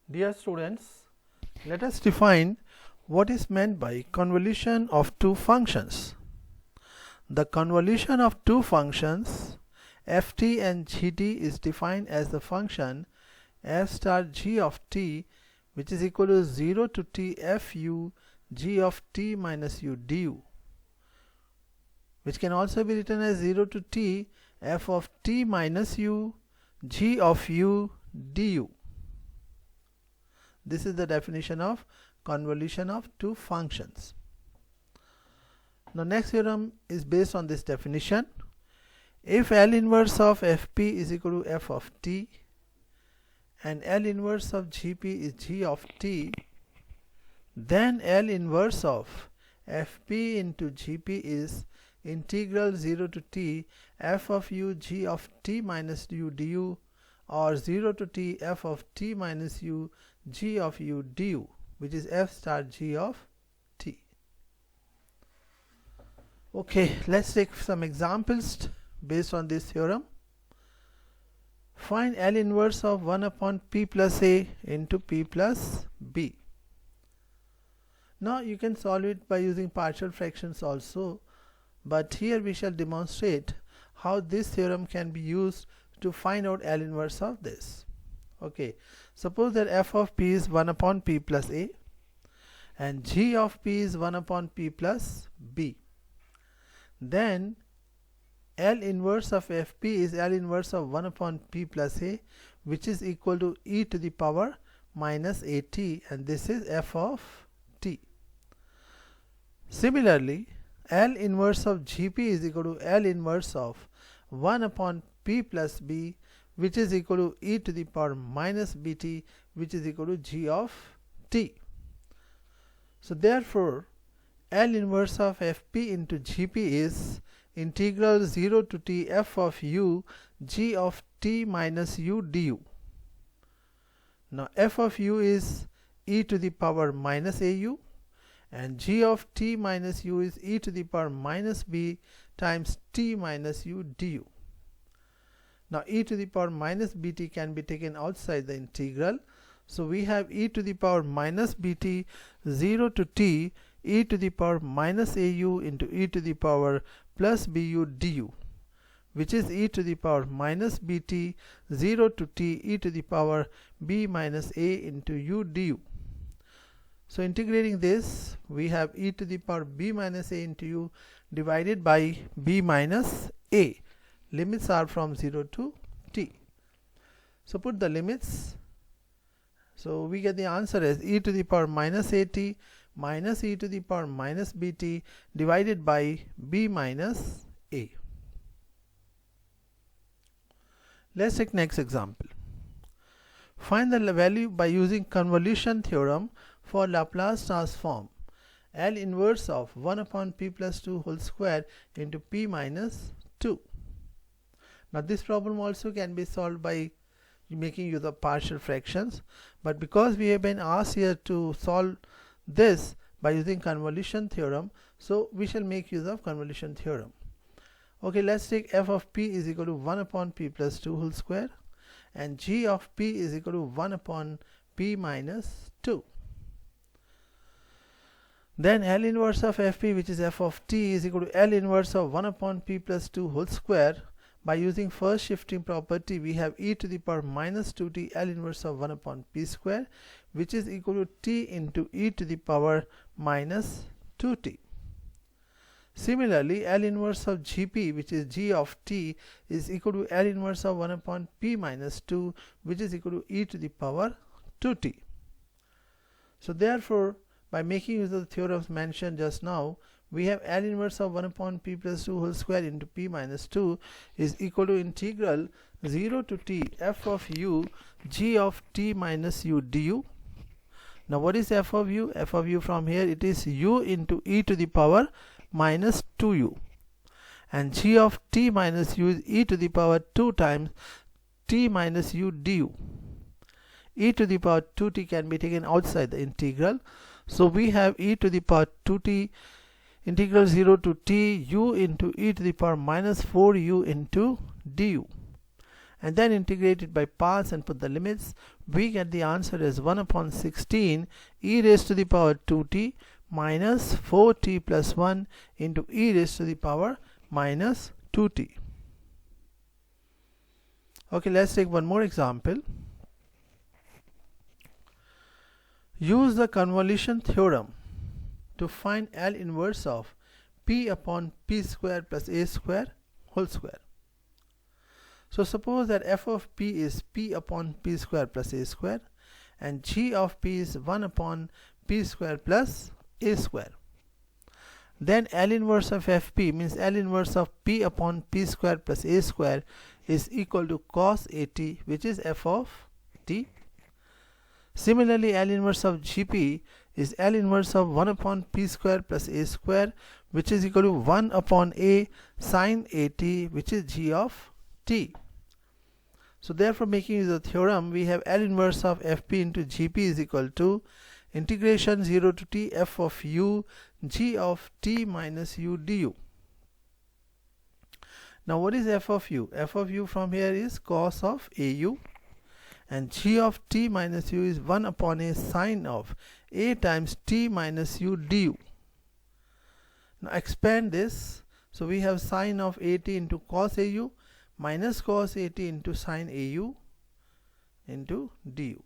Dear students, let us define what is meant by convolution of two functions. The convolution of two functions ft and gt is defined as the function f star g of t, which is equal to 0 to t fu g of t minus u du, which can also be written as 0 to t f of t minus u g of u du. This is the definition of convolution of two functions. Now next theorem is based on this definition. If L inverse of fp is equal to f of t and L inverse of gp is g of t, then L inverse of fp into gp is integral 0 to t f of u g of t minus u du, or 0 to t f of t minus u g of u du, which is f star g of t. Okay, let's take some examples based on this theorem. Find L inverse of 1 upon p plus a into p plus b. Now you can solve it by using partial fractions also, but here we shall demonstrate how this theorem can be used to find out L inverse of this. Okay, suppose that f of p is 1 upon p plus a and g of p is 1 upon p plus b. Then L inverse of fp is L inverse of 1 upon p plus a, which is equal to e to the power minus at, and this is f of t. Similarly, L inverse of gp is equal to L inverse of 1 upon p plus b, which is equal to e to the power minus bt, which is equal to g of t. So therefore L inverse of fp into gp is integral 0 to t f of u g of t minus u du. Now f of u is e to the power minus au and g of t minus u is e to the power minus b times t minus u du. Now e to the power minus bt can be taken outside the integral. So we have e to the power minus bt 0 to t e to the power minus au into e to the power plus bu du, which is e to the power minus bt 0 to t e to the power b minus a into u du. So integrating this, we have e to the power b minus a into u divided by b minus a. Limits are from 0 to t. So put the limits. So we get the answer as e to the power minus at minus e to the power minus bt divided by b minus a. Let's take next example. Find the value by using convolution theorem for Laplace transform L inverse of 1 upon p plus 2 whole square into p minus 2. Now this problem also can be solved by making use of partial fractions, but because we have been asked here to solve this by using convolution theorem, so we shall make use of convolution theorem. Okay, let's take f of p is equal to 1 upon p plus 2 whole square and g of p is equal to 1 upon p minus 2. Then L inverse of fp, which is f of t, is equal to L inverse of 1 upon p plus 2 whole square. By using first shifting property, we have e to the power minus 2t L inverse of 1 upon p square, which is equal to t into e to the power minus 2t. Similarly, L inverse of gp, which is g of t, is equal to L inverse of 1 upon p minus 2, which is equal to e to the power 2t. So therefore, by making use of the theorems mentioned just now, we have L inverse of 1 upon p plus 2 whole square into p minus 2 is equal to integral 0 to t f of u g of t minus u du. Now what is f of u? F of u from here, it is u into e to the power minus 2u, and g of t minus u is e to the power 2 times t minus u du. E to the power 2t can be taken outside the integral. So we have e to the power 2t integral 0 to t u into e to the power minus 4u into du, and then integrate it by parts and put the limits, we get the answer as 1 upon 16 e raised to the power 2t minus 4t plus 1 into e raised to the power minus 2t. Okay, let's take one more example. Use the convolution theorem to find L inverse of p upon p square plus a square whole square. So suppose that f of p is p upon p square plus a square and g of p is 1 upon p square plus a square. Then L inverse of fp means L inverse of p upon p square plus a square is equal to cos at, which is f of t. Similarly, L inverse of gp is L inverse of 1 upon p square plus a square, which is equal to 1 upon a sin at, which is g of t. So therefore, making use of the theorem, we have L inverse of fp into gp is equal to integration 0 to t f of u g of t minus u du. Now what is f of u? F of u from here is cos of au, and g of t minus u is 1 upon a sine of a times t minus u du. Now expand this, so we have sine of at into cos au minus cos at into sine au into du.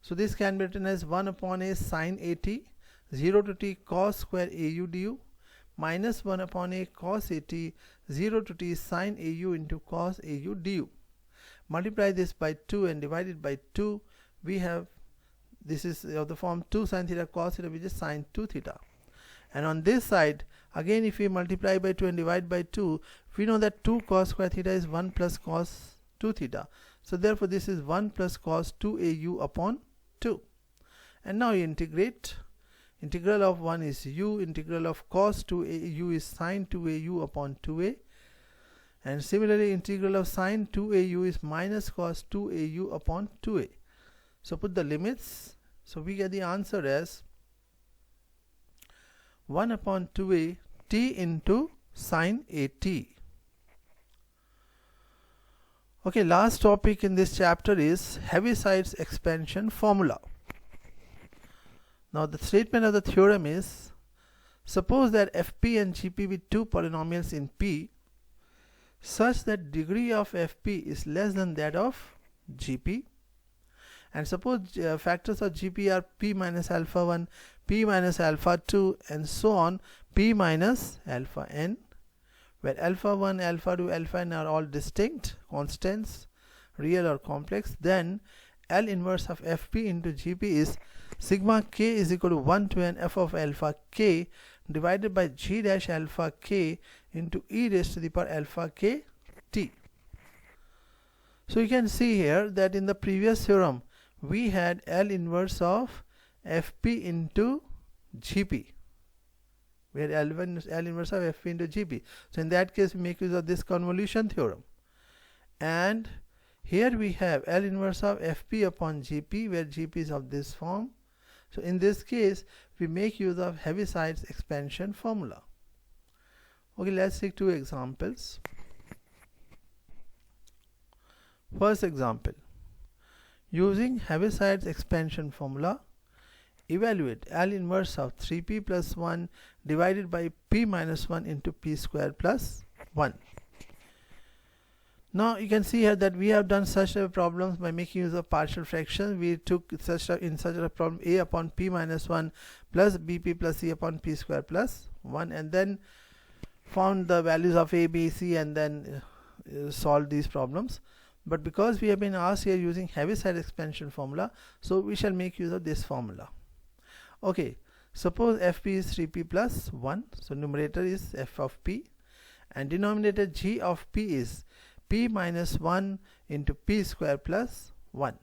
So this can be written as 1 upon a sine at 0 to t cos square au du minus 1 upon a cos at 0 to t sine au into cos au du. Multiply this by 2 and divide it by 2. We have, this is of the form 2 sin theta cos theta, which is sine 2 theta. And on this side, again if we multiply by 2 and divide by 2, we know that 2 cos square theta is 1 plus cos 2 theta. So therefore this is 1 plus cos 2 au upon 2. And now you integrate. Integral of 1 is u, integral of cos 2 au is sine 2 au upon 2a. And similarly, integral of sine 2au is minus cos 2au upon 2a. So put the limits. So we get the answer as 1 upon 2a t into sine at. Okay, last topic in this chapter is Heaviside expansion formula. Now the statement of the theorem is, suppose that fp and gp be two polynomials in P such that degree of fp is less than that of gp, and suppose factors of gp are p minus alpha 1, p minus alpha 2 and so on, p minus alpha n, where alpha 1, alpha 2, alpha n are all distinct constants, real or complex. Then L inverse of fp into gp is sigma k is equal to 1 to n f of alpha k divided by g dash alpha k into e raised to the power alpha k t. So you can see here that in the previous theorem we had L inverse of fp into gp. We had L inverse of fp into gp. So in that case we make use of this convolution theorem. And here we have L inverse of fp upon gp, where gp is of this form. So in this case we make use of Heaviside's expansion formula. Okay, let's take two examples. First example, using Heaviside's expansion formula, evaluate L inverse of 3p plus 1 divided by p minus 1 into p square plus 1. Now you can see here that we have done such a problems by making use of partial fractions. We took in such a problem a upon p minus 1 plus bp plus c upon p square plus 1, and then found the values of a, b, c, and then solved these problems. But because we have been asked here using Heaviside expansion formula, so we shall make use of this formula. Okay, suppose fp is 3p plus 1, so numerator is f of p, and denominator g of p is p minus 1 into p square plus 1.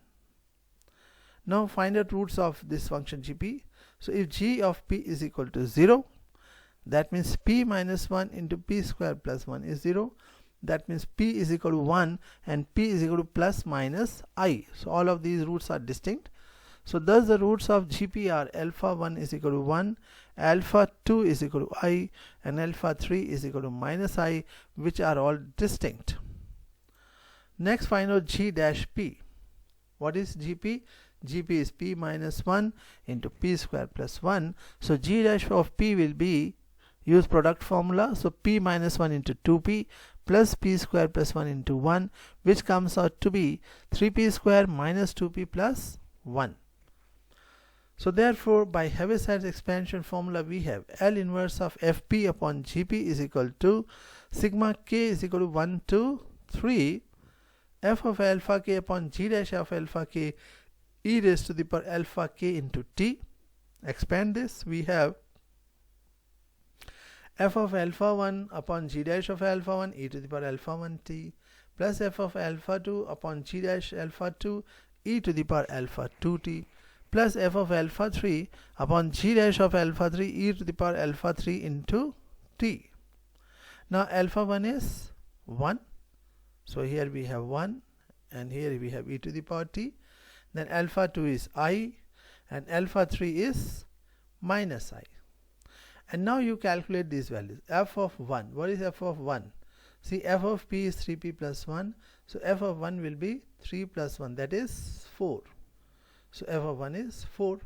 Now find out roots of this function gp. So if g of p is equal to 0, that means p minus 1 into p square plus 1 is 0. That means p is equal to 1 and p is equal to plus minus I. So all of these roots are distinct. So thus the roots of gp are alpha 1 is equal to 1, alpha 2 is equal to I, and alpha 3 is equal to minus I, which are all distinct. Next, find out g dash p. What is gp? Gp is p minus 1 into p square plus 1. So g dash of p will be, use product formula, so p minus 1 into 2p plus p square plus 1 into 1, which comes out to be 3p square minus 2p plus 1. So therefore, by Heaviside expansion formula, we have L inverse of fp upon gp is equal to sigma k is equal to 1 to 3 f of alpha k upon g dash of alpha k e raised to the power alpha k into t. Expand this, we have f of alpha 1 upon g dash of alpha 1 e to the power alpha 1 t plus f of alpha 2 upon g dash alpha 2 e to the power alpha 2 t plus f of alpha 3 upon g dash of alpha 3 e to the power alpha 3 into t. Now alpha 1 is 1, so here we have 1 and here we have e to the power t. Then alpha 2 is I and alpha 3 is minus I. And now you calculate these values. F of 1, what is f of 1? See, f of p is 3p plus 1, so f of 1 will be 3 plus 1, that is 4. So f of 1 is 4.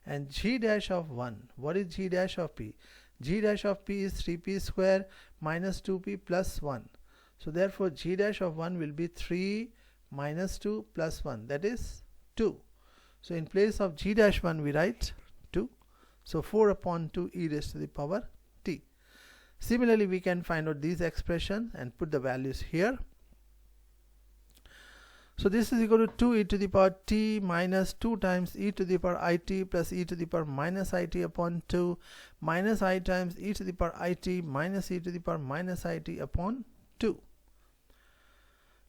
And g dash of 1, what is g dash of p? G dash of p is 3p square minus 2p plus 1. So therefore g dash of 1 will be 3 minus 2 plus 1, that is 2. So in place of g dash 1 we write 2. So 4 upon 2 e raised to the power t. Similarly, we can find out these expressions and put the values here. So this is equal to 2 e to the power t minus 2 times e to the power it plus e to the power minus it upon 2 minus I times e to the power it minus e to the power minus it upon 2.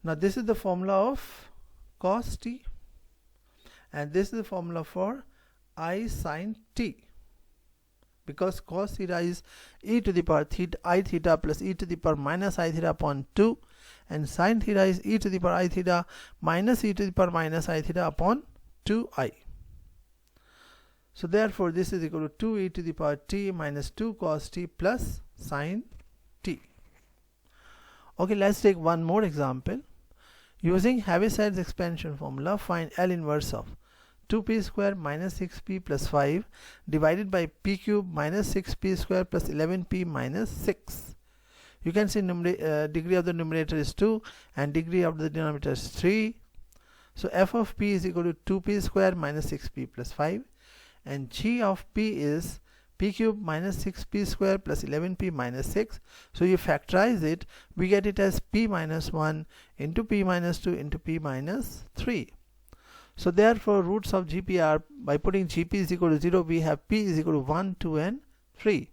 Now this is the formula of cos t and this is the formula for I sin t, because cos theta is e to the power theta I theta plus e to the power minus I theta upon 2 and sin theta is e to the power I theta minus e to the power minus I theta upon 2i. So therefore this is equal to 2 e to the power t minus 2 cos t plus sin t. Okay, let's take one more example. Using Heaviside's expansion formula, find L inverse of 2p square minus 6p plus 5 divided by p cube minus 6p square plus 11p minus 6. You can see degree of the numerator is 2 and degree of the denominator is 3. So f of p is equal to 2p square minus 6p plus 5 and g of p is p cube minus 6p square plus 11p minus 6. So you factorize it, we get it as p minus 1 into p minus 2 into p minus 3. So therefore roots of gp are, by putting gp is equal to 0, we have p is equal to 1, 2 and 3.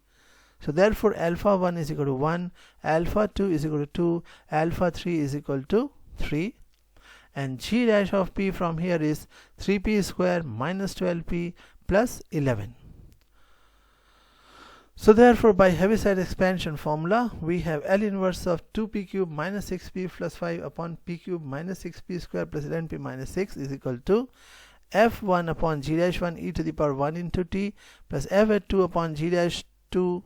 So therefore alpha 1 is equal to 1, alpha 2 is equal to 2, alpha 3 is equal to 3. And g dash of p from here is 3p square minus 12p plus 11. So therefore by Heaviside expansion formula, we have L inverse of 2p cube minus 6p plus 5 upon p cube minus 6p square plus 11p minus 6 is equal to f1 upon g dash 1 e to the power 1 into t plus f at 2 upon g dash 2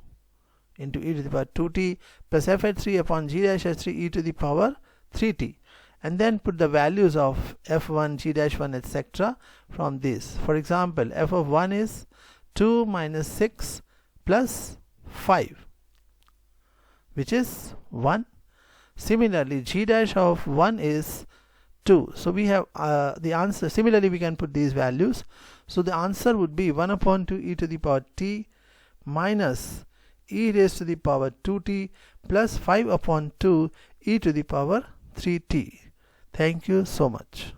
into e to the power 2t plus f at 3 upon g dash 3 e to the power 3t. And then put the values of f1, g dash 1, etc. from this. For example, f of 1 is 2 minus 6 plus 5, which is 1. Similarly, g dash of 1 is 2. So we have the answer. Similarly, we can put these values. So the answer would be 1 upon 2 e to the power t minus e raised to the power 2t plus 5 upon 2 e to the power 3t. Thank you so much.